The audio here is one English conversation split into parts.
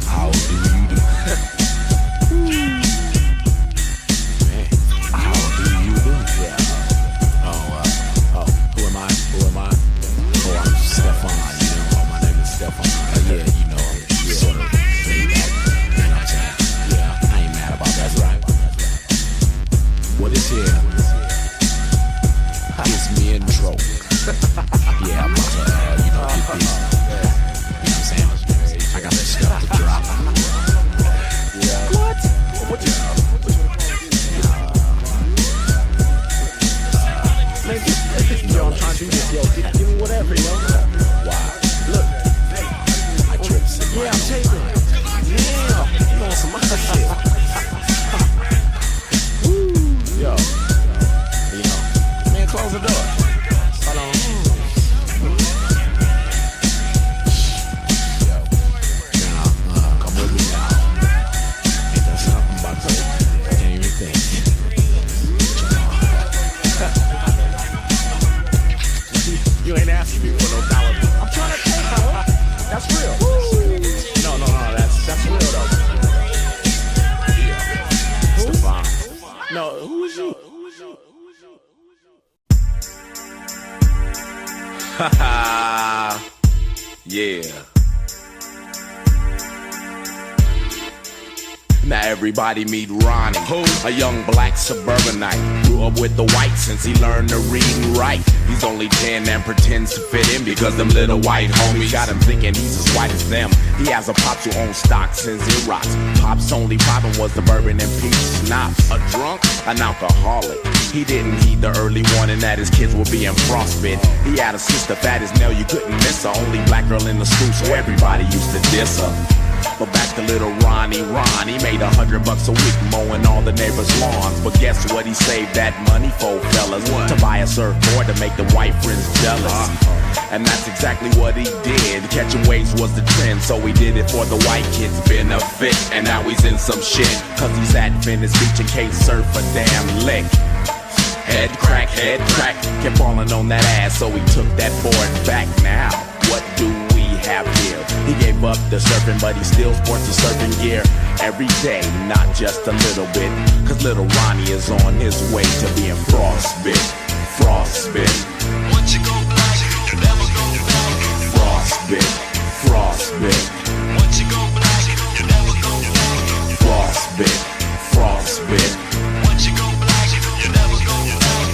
How do you do? Man, how do you do? Yeah. Who am I? Oh, I'm Steffon. You know, my name is Steffon. Yeah, you know, sort of laid back. You know what I'm saying? Yeah, I ain't mad about that, right? What is here? It's me and Tro. Yeah, I'm about to, you know, get busy. You know what I'm saying? I got some stuff to drop. Yeah. What you yo, I'm trying to do this, yo. Give me whatever, yo. Why? Look. I trip. Yeah, I'm taping. Yeah, you on some other shit. Woo. Yo. You know, man, close the door. Hold on. Yo. Now, come with me now. Ain't that something about to say? I can't even think. You ain't asking me for no dollar. I'm trying to take her. That's real. Woo. No, that's real though. Yeah. Steffon. No, who is you? Haha. Yeah. Now everybody meet Ronnie, a young black suburbanite. Grew up with the whites since he learned to read and write. He's only 10 and pretends to fit in because them little white homies got him thinking he's as white as them. He has a pops who owns stock since Xerox. Pop's only problem was the bourbon and peach schnapps. A drunk, an alcoholic. He didn't heed the early warning that his kids would be in Frostbit. He had a sister fat as nail, you couldn't miss her. Only black girl in the school, so everybody used to diss her. But back to little Ronnie, he made $100 a week mowing all the neighbors' lawns. But guess what he saved that money for, fellas? What? To buy a surfboard to make the white friends jealous. And that's exactly what he did. Catching waves was the trend, so he did it for the white kids' benefit. And now he's in some shit, cause he's at Venice Beach and can't surf a damn lick. Head crack, kept falling on that ass, so he took that board back. Now, what do we have here? He gave up the surfing, but he still sports the surfing gear every day, not just a little bit. Cause little Ronnie is on his way to being Frostbit. Once you go black, you never go back. Frostbit. Once you go black, you never go back. Frostbit. Once you go black, you never go back.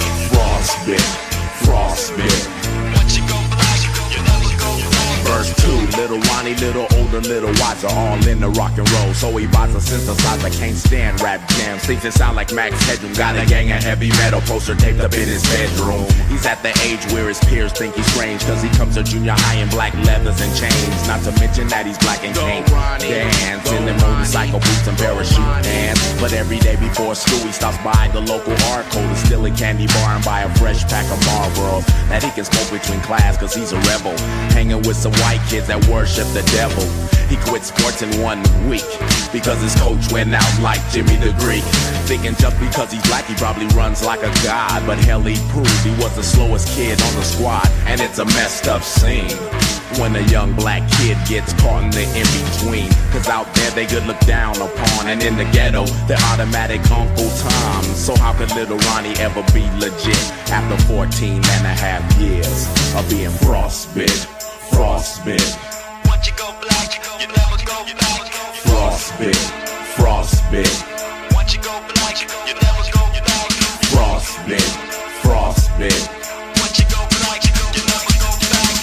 Frostbit. Once you go black, you never go back. Verse 2, little Ronnie, little older, little wiser, all in the rock and roll. So he buys a synthesizer, can't stand rap jams. Thinks it sound like Max Headroom. Got a gang of heavy metal poster taped up in his bedroom. He's at the age where his peers think he's strange, cause he comes to junior high in black leathers and chains. Not to mention that he's black and can't dance in the motorcycle boots and parachute pants. But every day before school he stops by the local hardcore to steal a candy bar and buy a fresh pack of Marlboro that he can smoke between class cause he's a rebel. Hanging with some white kids that worship the devil. He quit sports in 1 week because his coach went out like Jimmy the Greek. Thinking just because he's black he probably runs like a god, but hell he proved he was the slowest kid on the squad. And it's a messed up scene when a young black kid gets caught in the in-between. Cause out there they get looked down upon, and in the ghetto they're automatic Uncle Tom. So how could little Ronnie ever be legit after 14 and a half years of being Frostbit? Once you go black, you never go back. Frostbit. Once you go black, you never go back. Frostbit. Once you go black, you never go back.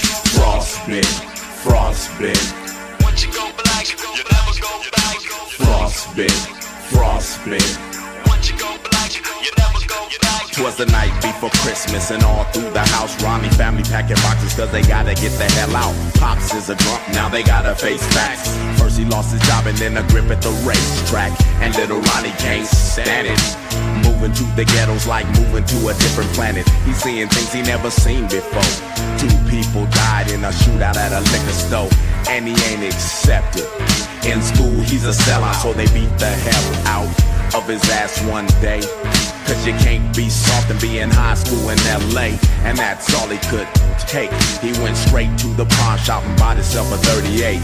Frostbit. Once you go black, you never go back. Frostbit. Once you go black, you never go back. 'Twas the night before Christmas and all through the house Ronnie family packing boxes cause they gotta get the hell out. Pops is a drunk, now they gotta face facts. First he lost his job and then a grip at the racetrack. And little Ronnie can't stand it. Moving to the ghettos like moving to a different planet. He's seeing things he never seen before. 2 people died in a shootout at a liquor store, and he ain't accepted. In school he's a sellout, so they beat the hell out. of his ass one day. Cause you can't be soft and be in high school in LA. And that's all he could take. He went straight to the pawn shop and bought himself a 38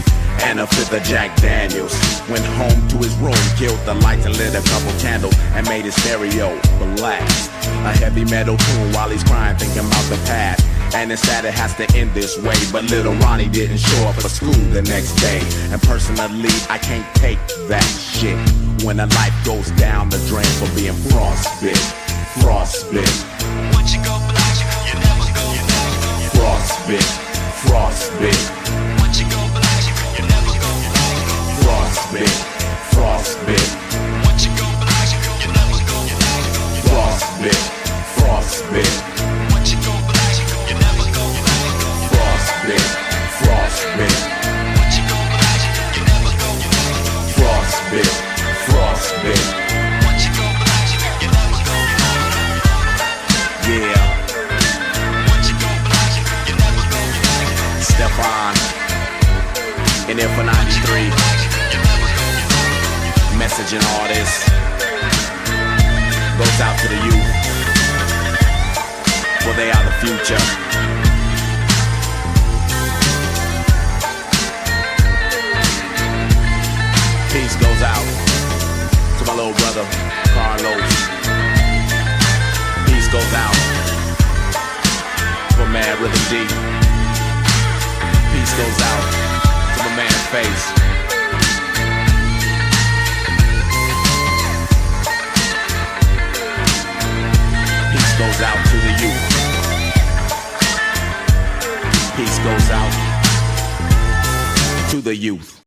and a fifth of Jack Daniels. Went home to his room, killed the lights and lit a couple candles and made his stereo blast a heavy metal tune while he's crying, thinking about the past. And it's sad it has to end this way, but little Ronnie didn't show up for school the next day. And personally, I can't take that shit when a life goes down the drain for being frostbit. Frostbit. Once you go black, you never go back. Frostbit. Frostbit. Once you go black, you never go back. Frostbit. Frostbit. Once you go black, you never go back. Frostbit. Frostbit. Once you go black, you never go back. Frostbit. Frostbit. Once you go black, you never go back. Frostbit. Frostbit. Once you go black, you never go back. Yeah. Once you go black, you never go back. Steffon. In there for 93. Message and all this goes out to the youth. Well, they are the future. Peace goes out to my little brother, Carlos. Peace goes out to my man, Rhythm D. Peace goes out to my man, Face. Peace goes out to the youth. Peace goes out to the youth.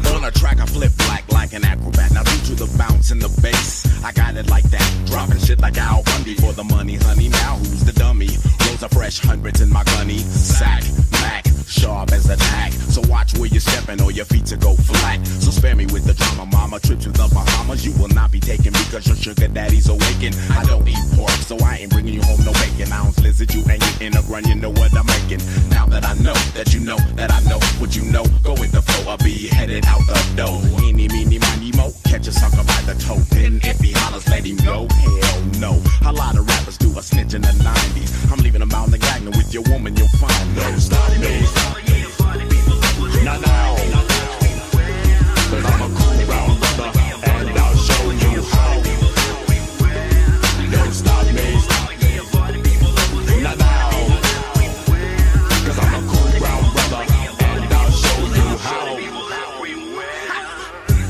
On a track I flip like an acrobat. Now due to the bounce and the bass, I got it like that. Dropping shit like Al Bundy for the money, honey. Now who's the dummy? Rolls a fresh hundreds in my gunny sack. Mac, sharp as a tack. So watch where you're stepping or your feet to go flat. So spare me with the drama, mama. Trip to the Bahamas, you will not be taken because your sugar daddy's awakened. I don't eat pork, so I ain't bringing you home no bacon. Ounce lizard, you ain't in a run, you know what I'm making. Now that I know that you know that I know what you know, go with the flow, I'll be headed out the door. Eeny, meeny, miny, mo, catch a sucker by the toe. Then if he hollers, let him go. Hell no. A lot of rappers do a snitch in the 90s. I'm leaving them out in the Gagnon with your woman, you'll find no. Stop me. Not now. Cause I'm a cool brown brother, and I'll show you how. Don't stop me. Not now. Cause I'm a cool brown brother, and I'll show you how.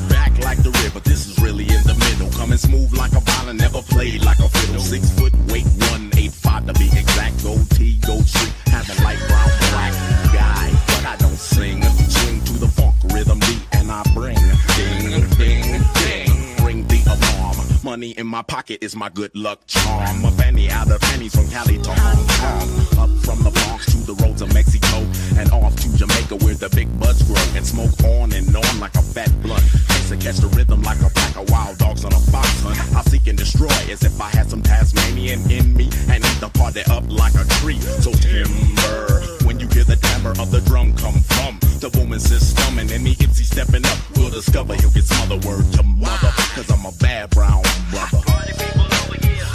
Back like the river, this is really in the middle. Coming smooth like a violin, never played like a fiddle. 6 foot, weight 185 to be exact. Gold tee, gold streak, having light brown black guy, but I don't sing. Swing to the funk rhythm beat, and I bring ding, ding, ding. Ring the alarm. Money in my pocket is my good luck charm. A penny out of pennies from Cali to Hong Kong. Up from the Bronx to the roads of Mexico, and off to Jamaica where the big buds grow. And smoke on and on like a fat blunt. Chase and catch the rhythm like a pack of wild dogs on a fox hunt. I'll seek and destroy as if I had some Tasmanian in me, and eat the party up like a tree. So timber, when you hear the timbre of the drum come from the booming system, and any Ipsy stepping up will discover he'll get smothered. Word to mother, cause I'm a bad brown brother. Party people over here.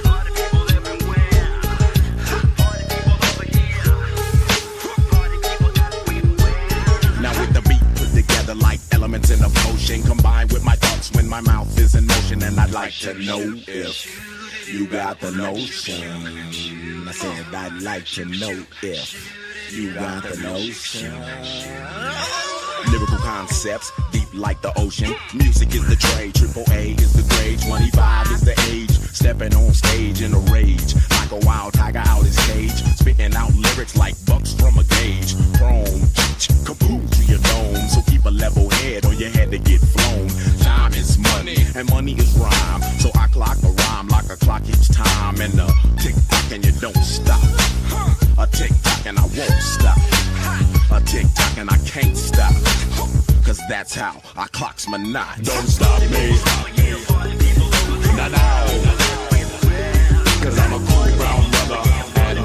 Party people everywhere. Party people over here. Party people everywhere. Now with the beat put together like elements in a potion, combined with my thoughts when my mouth is in motion, and I'd like to know if you got the notion. I said I'd like to know if you got the notion. Lyrical concepts, deep like the ocean. Music is the trade, triple A is the grade, 25 is the age. Stepping on stage in a rage, like a wild tiger out his cage. Spitting out lyrics like bucks from a gauge. Chrome, kaboom to your dome. So keep a level head or your head to get flown. Time is money, and money is rhyme. So I clock a rhyme like a clock each time. And a tick-tock and you don't stop. A tick-tock and I won't stop. A tick-tock and I can't stop. Cause that's how I clocks my knot. Don't stop me. Not now. Cause I'm a cool brown brother, and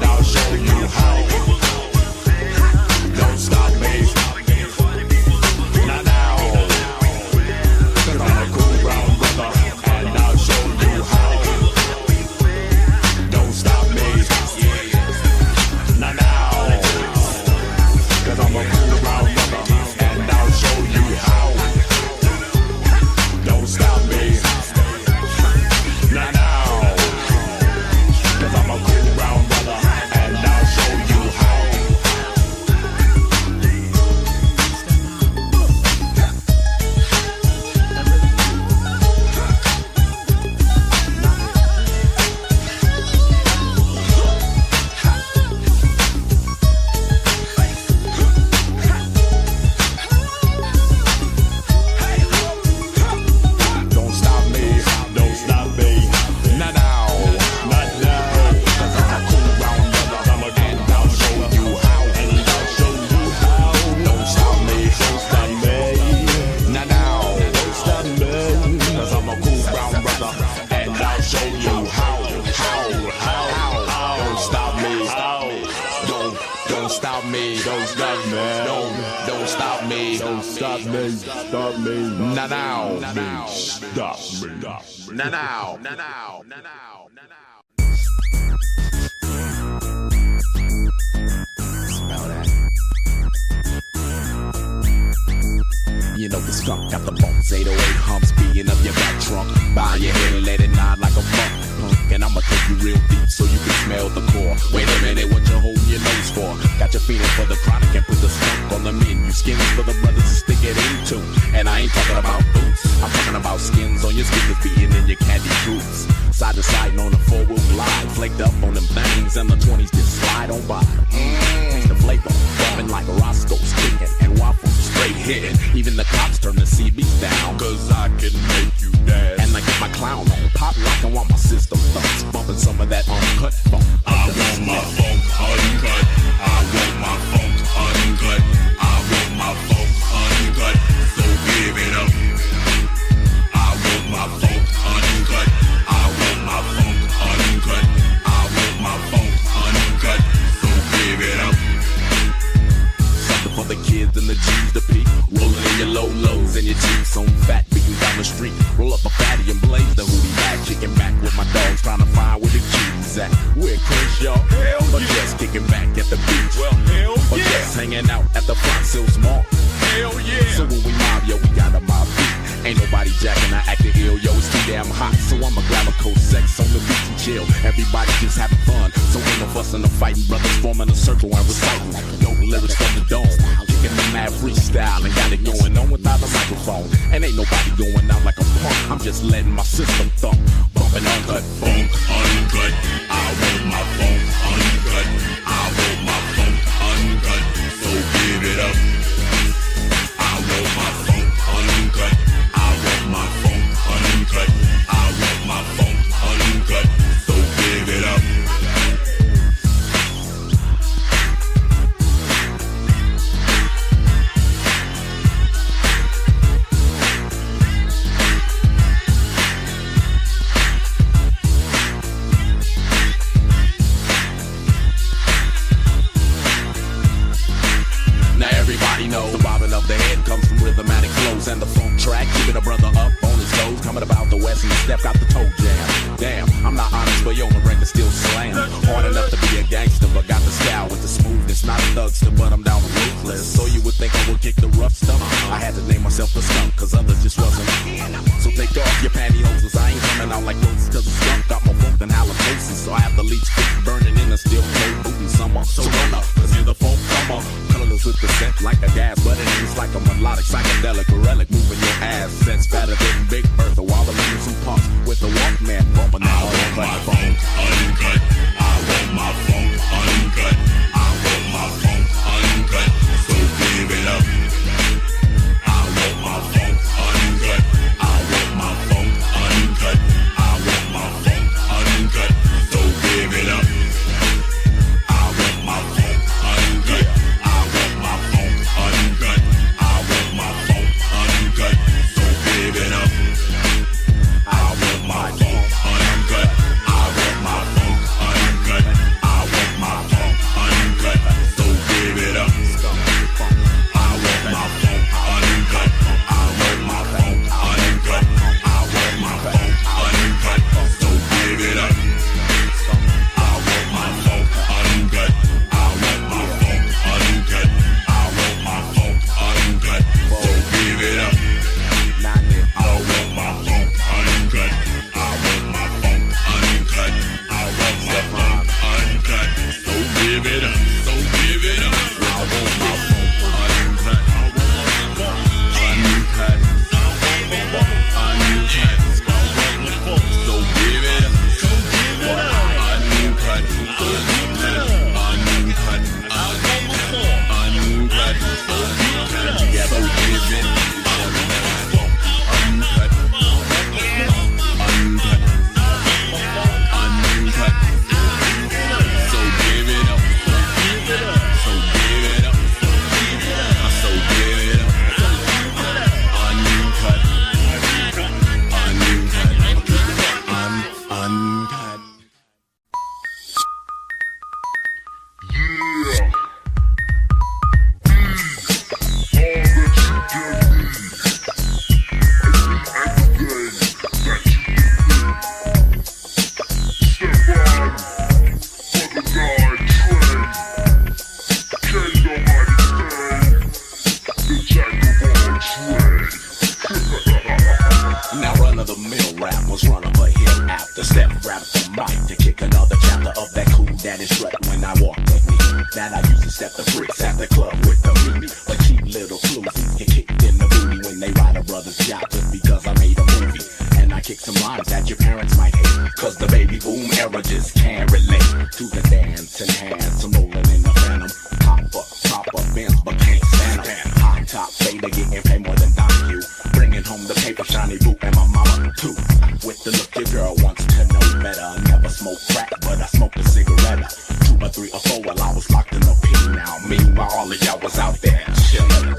me, stop me. Now, Stop me. now. Smell that? You know the skunk got the bumps, 808 humps, beating up your back trunk. Bow your head and let it nod like a monk. And I'ma take you real deep so you can smell the core. Wait a minute, what you holding your nose for? Got your feeling for the chronic and put the skunk on the menu. Skins for the brothers to stick it into. And I ain't talking about boots, I'm talking about skins on your speakers beating in your candy fruits. Side to side on a 4-wheel glide, flaked up on them things, and the 20s just slide on by. Taste the flavor, bumping like Roscoe's chicken and waffles straight hitting. Even the cops turn the CBs down, cause I can make you dance. And I get my clown on, pop lock and want my system thumps, bumping some of that uncut funk. I want my funk uncut. I want my funk uncut. I want my funk uncut. So give it up. I want my funk uncut. I want my funk uncut. I want my funk uncut. So give it up. Something for the kids and the G's to peak. Rolling in your low lows and your jeans on fat, beating down the street. Roll up a fatty and blaze the hootie back. Kicking back with my dogs, trying to find where the keys at. We're Chris, y'all. Hell or yeah. Just kicking back at the beach. Well, hell or yeah. Just hanging out at the Front Sills Mall. Hell yeah. So when we mob, yo, we got a mob beat. Ain't nobody jacking, I acting ill, yo, it's too damn hot. So I'ma grab a cold sex on the beach and chill. Everybody just having fun, so ain't no fussing or fighting. Brothers forming a circle and reciting dope lyrics from the dome. Kicking the mad freestyle and got it going on without a microphone. And ain't nobody going out like a punk, I'm just letting my system thump. Bumping uncut funk uncut. I want my funk uncut. I want my funk uncut. So give it up. I want my funk uncut. I want my funk uncut. I want my funk uncut. So give it up. Now everybody knows the bobbing of the head comes from rhythmatic flows and the funk track, keeping a brother up on his toes. Coming about the west and the step got the toe jam. Damn, I'm not honest, but yo, my record still slam. Hard enough to be a gangster, but got the style with the smoothness. Not a thugster, but I'm down with ruthless. So you would think I would kick the rough stuff. I had to name myself the skunk, cause others just wasn't. So take off your pantyhose, cause I ain't coming out like roses, cause the skunk got more funk than halitosis. So I have the leech feet burning in a steel cold booting summer. So run up, cause you're the funk comer. Colorless with the scent like a gas, but it ain't like a melodic, psychedelic, or relic. Moving your ass, sense fatter than Big Bertha, while the leading some punks with the Walkman bumping out on my funk uncut. I want my funk uncut. I want my funk uncut. So give it up. I want my funk uncut. I want my funk uncut. I want my funk uncut. So give it up. I want my funk uncut. I want my funk uncut. I want my funk uncut. So give it up. I want my funk uncut. The step grabs the mic to kick another chapter of that cool daddy strut when I walk technique. That I used to step the freaks at the club with the meaty, but cheap little floozy get kicked in the booty when they ride a brother's job just because I made a movie. And I kick some lines that your parents might hate, cause the baby boom era just can't relate to the dancing hands. I'm rolling in the phantom, pop up Benz, but can't stand them. High top fader getting paid more than you. Bringing home the paper shiny boot and my mama too. With the look your girl wants to know better. Never smoke crack, but I smoked a cigarette. 2 or 3 or 4 while I was locked in the P. Now meanwhile all of y'all was out there chilling.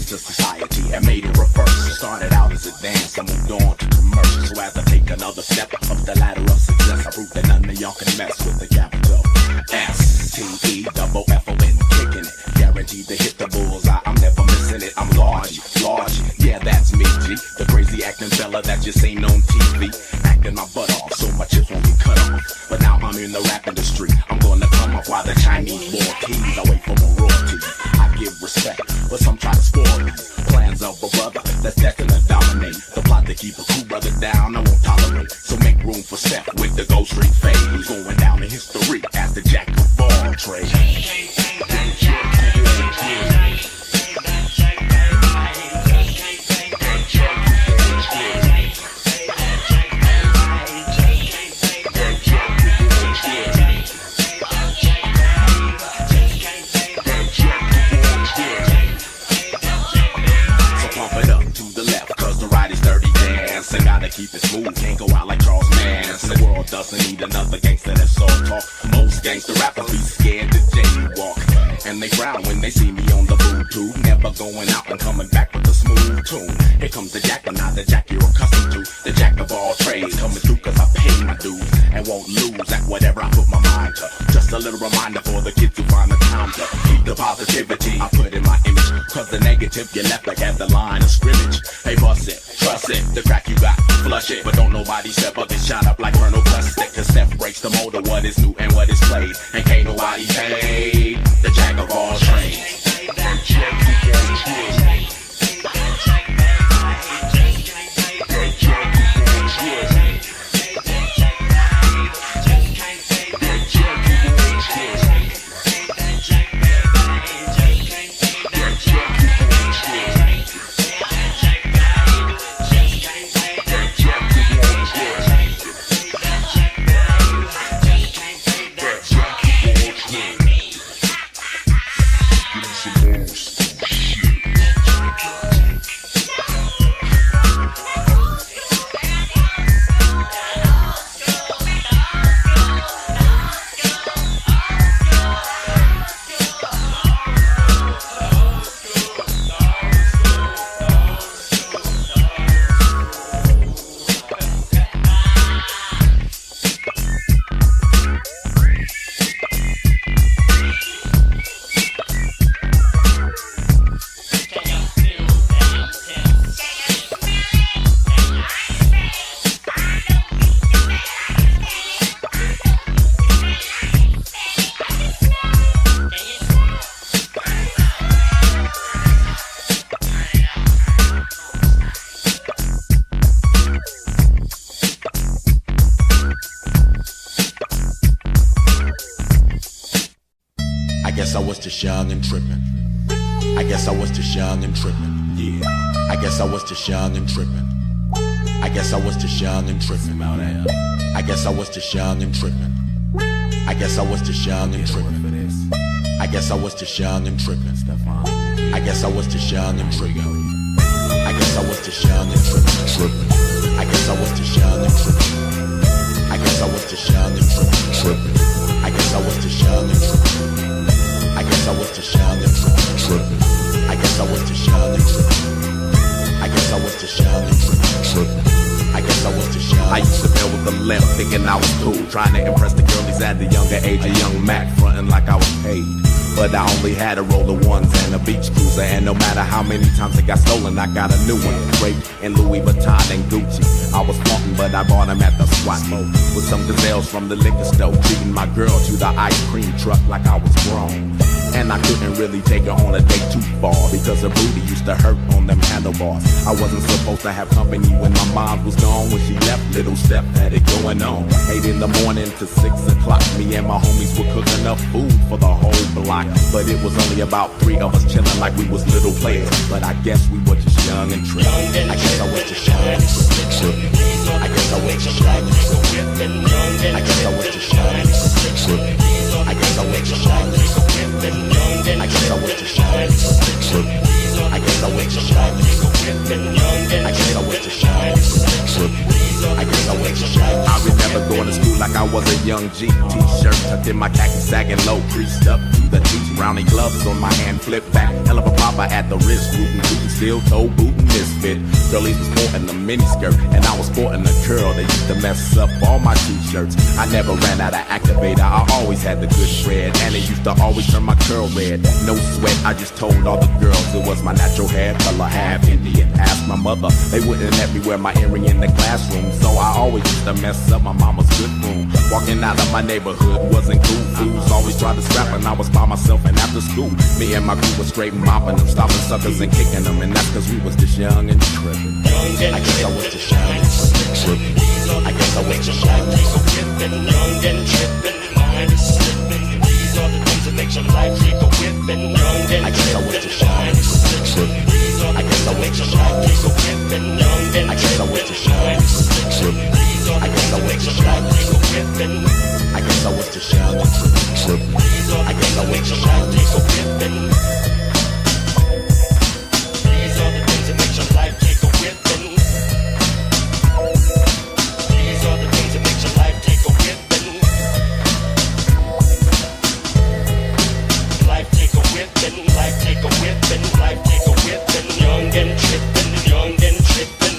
To society and made it reverse. Started out as a dance, I moved on to commercial. So as I take another step up the ladder of success, I prove that none of y'all can mess with the capital S-T-E-double-F-O-N, kicking it. Guaranteed to hit the bullseye, I'm never missing it. I'm large, yeah that's me, G. The crazy acting fella that you seen on TV. Acting my butt off, so my chips won't get cut off. But now I'm in the rap industry, I'm gonna come up while the Chinese war tease. I wait for my royalties, I give respect, but some try to spoil me. Plans of a brother that's destined to dominate. The plot to keep a cool brother down, I won't tolerate. So make room for Steph with the Ghost Street fade. Who's going down in history as the jack of all trades. Keep it smooth, can't go out like Charles Manson. The world doesn't need another gangster that's so talk. Most gangster rappers be scared to jaywalk, and they frown when they see me on the Bluetooth. Never going out and coming back with a smooth tune. Here comes the jack, but not the jack you're accustomed to. The jack of all trades coming through cause I pay my dues and won't lose at whatever I put my mind to. Just a little reminder for the kids who find the time to keep the positivity I put in my image, cause the negative you left like at the line of scrimmage. Hey bust it, trust it, the crack you got, flush it, but don't nobody step up and shot up like Colonel Plastic. Cause Steph breaks the mold of what is new and what is played, and can't nobody fade the jack of all trades. Just young and trippin'. I guess I was just young and trippin'. Yeah. I guess I was just young and trippin'. I guess I was just young and trippin'. I guess I was just young and trippin'. I guess I was just young and trippin'. I guess I was just young and trippin'. I guess I was just young and trippin'. I guess I was just young and trippin'. I guess I was just young and trippin'. I guess I was just young and trippin'. I guess I was just young and trippin'. I guess I was just young and trippin'. I guess I was just young and trippin'. I guess I was just young and trippin'. I guess I was just young. I used to build with the limp, thinking I was cool, trying to impress the girlies at the younger age of young Mac, frontin' like I was paid. but I only had a roll of ones and a beach cruiser. And no matter how many times it got stolen, I got a new one. Draped in Louis Vuitton and Gucci. I was floating, but I bought them at the SWAT meet with some gazelles from the liquor store, treating my girl to the ice cream truck like I was grown. And I couldn't really take her on a date too far because her booty used to hurt on them handlebars. I wasn't supposed to have company when my mom was gone. When she left, little Steph had it going on. 8 in the morning to 6 o'clock, me and my homies would cook enough food for the whole block. But it was only about 3 of us chilling like we was little players. But I guess we were just young and trippin'. I guess I was just young and trippin'. I guess I was just young and trippin'. I guess I was just young and trippin'. I guess I was just young and trippin'. I guess I was just young and trippin'. I guess I was just young and trippin'. I guess I was just young and trippin'. I guess I was just young. I remember going to school like I was a young G. T-shirt tucked in my khaki, sagging low, creased up to the teeth. Brownie gloves on my hand, flip back. Hell of a papa at the wrist, rootin', steel toe bootin' misfit. Girlies was sporting a mini skirt, and I was sporting a curl that used to mess up all my t-shirts. I never ran out of activator, I always had the good shred, and it used to always turn my curl red. No sweat, I just told all the girls it was my natural hair color, half Indian. Asked my mother, they wouldn't let me wear my earring in the classroom, so I always used to mess up my mama's good room. Walking out of my neighborhood wasn't cool. Fools always tried to scrap, and I was by myself. And after school, me and my crew was straight mopping them, stopping suckers and kicking them, and that's cause we was just young and trippin'. I guess I was just young and trippin'. I guess I was just young and trippin'. Young and trippin', mind is slippin'. These are the things that make your life take a whippin'. I guess I was just young and trippin'. I guess I was just young and trippin'. I guess I was just young and trippin'. I guess I was just young and trippin'. I guess I was just young and trippin'. I guess I was just young and trippin'. These are the things that make your life take a whippin'. These are the things that make your life take a whippin'. Life take a whippin'. Life take a whippin'. Life take a whippin'. Young and trippin'. Young and trippin'.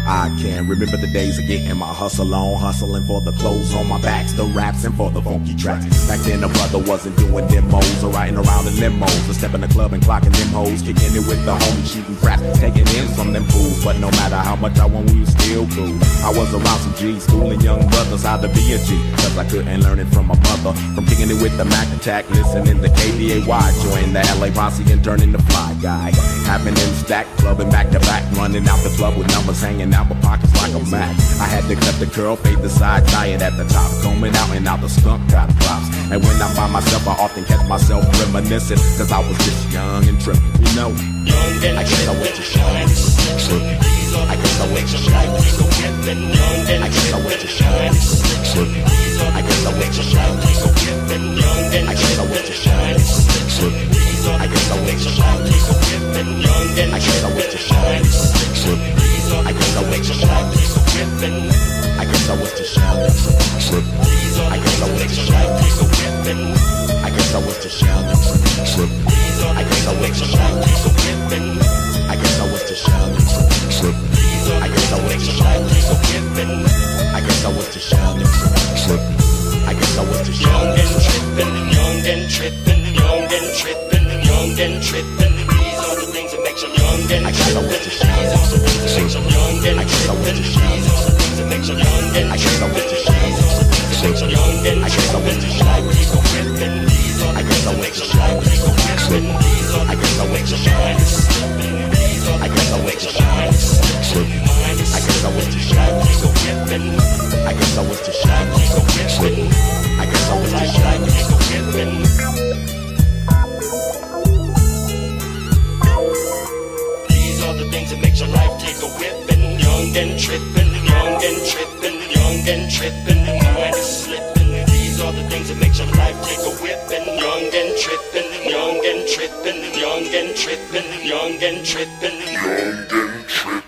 I can remember the days of getting my hustle on, hustling for the clothes on my backs, the raps and for the funky tracks. Back then a brother wasn't doing demos or riding around in limos, or stepping the club and clocking them hoes, kicking it with the homies, shooting craps, taking in from them fools. But no matter how much I want, we was still cool. I was around some G's, schooling young brothers how to be a G, cause I couldn't learn it from my mother. From kicking it with the Mac Attack, listening to KDAY, joining the LA Posse and turning the fly guy. Having them stacked, clubbing back to back, running out the club with numbers hanging out my pockets like a Mac. I had to cut the curl, fade the side, tie it at the top, combing out and out the skunk got props. And when I'm by myself, I often catch myself reminiscing, cause I was just young and trippin', you know. I guess I was just young and trippin'. I guess I was just young and trippin'. I guess I was just young and trippin'. I guess I was just young and trippin'. I guess I was just young and trippin'. I guess I was just young and trippin'. I guess I was just young and trippin'. I guess I was just young and trippin'. I guess I was just young and trippin'. I guess I was just young and trippin'. I guess I was just young and trippin'. I guess I was just young and trippin'. I guess I was just young and trippin'. I guess I was just young and trippin'. I guess I was just young and trippin'. I guess I was just young and trippin'. Young and trippin'. Young and trippin'. Young and trippin'. These are the things that make you young and trippin'. I guess I was just young and trippin'. I guess I was just young and trippin'. I guess I was just young and trippin'. I guess I was just young and trippin'. I guess I was just young and trippin'. I guess I was just young and trippin'. I guess I was just young and trippin'. I guess I was just young and trippin'. I guess I was just young and trippin'. I guess I was just young and trippin'. These are the things that make your life take a whippin'. Young and trippin'. Young and trippin'. Young and trippin'. Mind is slippin'. These are the things that make your life take a whippin'. Young and trippin'. Young and trippin'. Young and trippin'. Young and trippin'. Young and trippin'.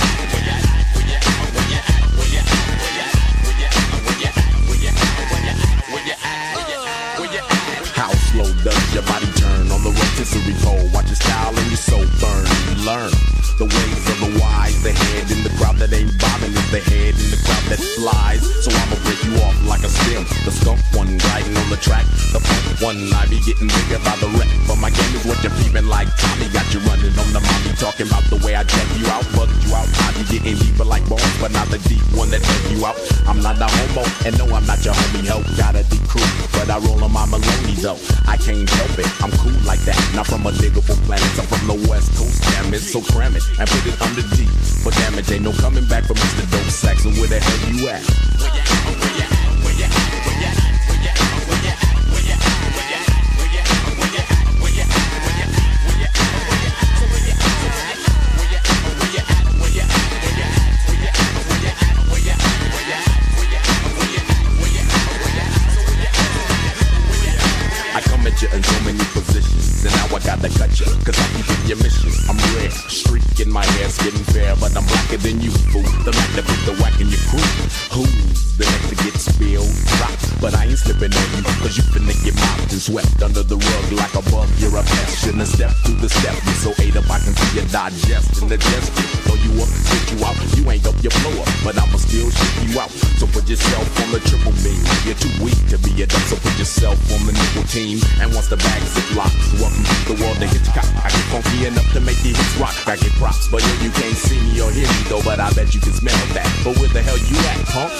How slow does your body turn on the rotisserie pole? Watch your style and your soul burn. Learn the ways of the wise. The head in the crowd that ain't bobbing is the head in the crowd that flies. So I'ma break you off like a stem. The skunk one riding on the track. The funk one I be getting bigger by the wreck. But my game is what you're peeping like Tommy. Got you running on the mommy. Talking about the way I check you out, bugged you out. I be getting deeper like bones, but not the deep one that took you out. I'm not a homo, and no, I'm not your homie ho. Got a deep crew, but I roll on my Maloney though. I can't help it, I'm cool like that. Not from a diggable planet, I'm from the West Coast. Damn it, so cram it and put it under deep. For damage, ain't no coming back from Mr. Dope Saxon. Where the hell you at? In so many positions, and now I gotta cut you, cause I keep in your mission. I'm rare, streak in my hair, getting fair, but I'm blacker than you, fool. The Mac that put the whack in your crew. Who's the next to get spilled? Dropped, but I ain't slipping on you, cause you finna get mopped and swept under the rug like a bug. You're a pest, shouldn't step through the step. You're so ate up, I can see you digest and digest you. Throw you up, spit you out, you ain't up your flow up, but I'ma still ship you out. So put yourself on the triple beam. You're too weak to be a dump, so put yourself on the nickel team. And once the bag zip locks, welcome to the world of Hitchcock. I get funky enough to make your hits rock. I get props, but yeah, you can't see me or hear me though, but I bet you can smell that. But where the hell you at, punk?